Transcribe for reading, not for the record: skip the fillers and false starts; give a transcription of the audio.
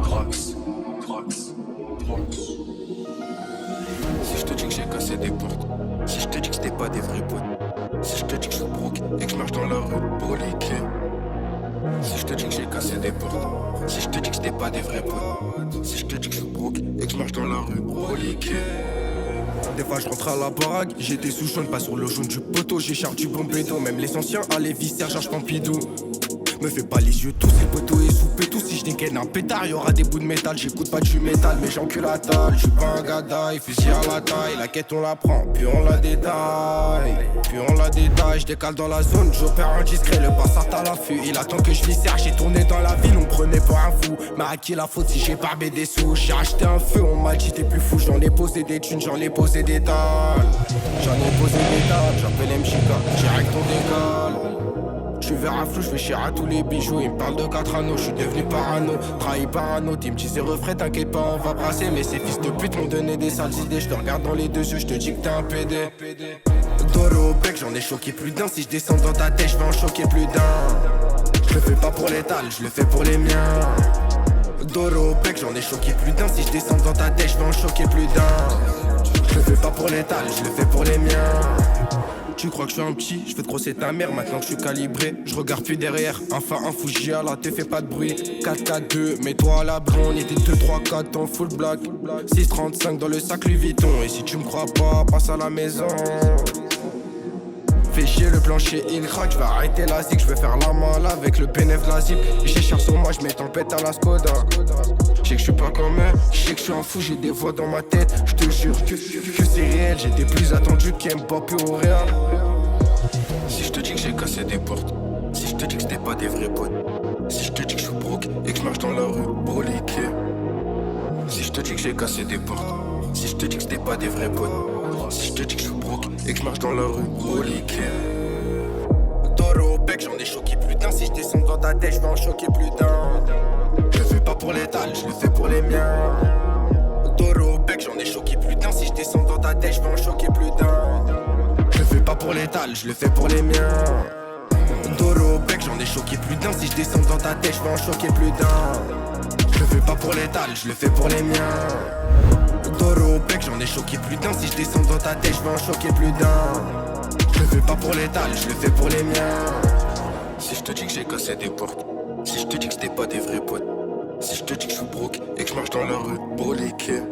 Drax, Drax, Drax. Si je te dis que j'ai cassé des portes, si je te dis que c'était pas des vrais potes, si je te dis que je suis broke et que je marche dans la rue pour liquer. Si je te dis que j'ai cassé des portes, si je te dis que c'était pas des vrais potes, si je te dis que je suis broke et que je marche dans la rue pour liquer. Des fois je rentre à la baraque, j'ai des sous jaunes, pas sur le jaune du poteau, j'écharpe du bon bédo, même les anciens à les viscères, charge Pompidou. Me fais pas les yeux tous, ces poteaux et soupé tout. Si je dégaine un pétard, y'aura des bouts de métal. J'écoute pas du métal, mais j'encule la dalle. J'suis pas un gadaille, fusil à la taille. La quête on la prend, puis on la détaille. Puis on la détaille, j'décale dans la zone. J'opère indiscret, le bastard à l'affût. Il attend que je viscère, j'ai tourné dans la ville. On prenait pour un fou, mais à qui la faute si j'ai barbé des sous? J'ai acheté un feu, on m'a dit t'es plus fou. J'en ai posé des thunes, j'en ai posé des dalles. J'en ai posé des dalles, j'appelle MCK, direct on décale. J'suis vers un flou, j'fais chier à tous les bijoux. Ils me parlent de 4 anneaux, j'suis devenu parano. Trahi par un autre, ils me disaient refrais, t'inquiète pas, on va brasser. Mais ces fils de pute m'ont donné des sales idées. J'te regarde dans les deux yeux, j'te dis que t'es un PD. Doro au bec, j'en ai choqué plus d'un. Si j'descends dans ta tête, j'vais en choquer plus d'un. J'le fais pas pour l'étal, j'le fais pour les miens. Doro au bec, j'en ai choqué plus d'un. Si j'descends dans ta tête, j'vais en choquer plus d'un. J'le fais pas pour l'étal, j'le fais pour les miens. Tu crois que je suis un petit, je vais te grosser ta mère maintenant que je suis calibré. Je regarde plus derrière, enfin un Fuji à la te fais pas de bruit. 4-4-2, mets-toi à l'abri, on était 2-3-4 en full black. 6-35 dans le sac Louis Vuitton. Et si tu me crois pas, passe à la maison. Fais chier le plancher, il craque, je vais arrêter la zig, je vais faire la malle avec le bénéf de la zip. J'ai cher sur moi, je mets tempête à la Skoda. Je sais que je suis pas comme eux, je sais que je suis un fou, j'ai des voix dans ma tête. Je te jure que c'est réel, j'étais plus attendu qu'Mbappé au Real. Si je te dis que j'ai cassé des portes, si je te dis que c'était pas des vrais potes, si je te dis que je suis broke et que je marche dans la rue pour liquer. Si je te dis que j'ai cassé des portes, si je te dis que c'était pas des vrais potes, si je te dis que je suis broke et que je marche dans la rue pour liquer. Doro au bec, j'en ai choqué plus d'un. Si je descends dans ta tête, je vais en choquer plus d'un. Je le fais pas pour l'étal, je le fais pour les miens. Doro au bec, j'en ai choqué plus d'un. Si je descends dans ta tête, je vais en choquer plus d'un. Je le fais pas pour l'étal, je le fais pour les miens. Doro au bec, j'en ai choqué plus d'un. Si je descends dans ta tête, je vais en choquer plus d'un. Je le fais pas pour l'étal, je le fais pour les miens. Doro au bec, j'en ai choqué plus d'un. Si je descends dans ta tête, je vais en choquer plus d'un. Je le fais pas pour l'étal, je le fais pour les miens. Si je te dis que j'ai cassé des portes, si je te dis que c'était pas des vrais potes, si je te dis que je suis broke et que je marche dans la rue pour liquer.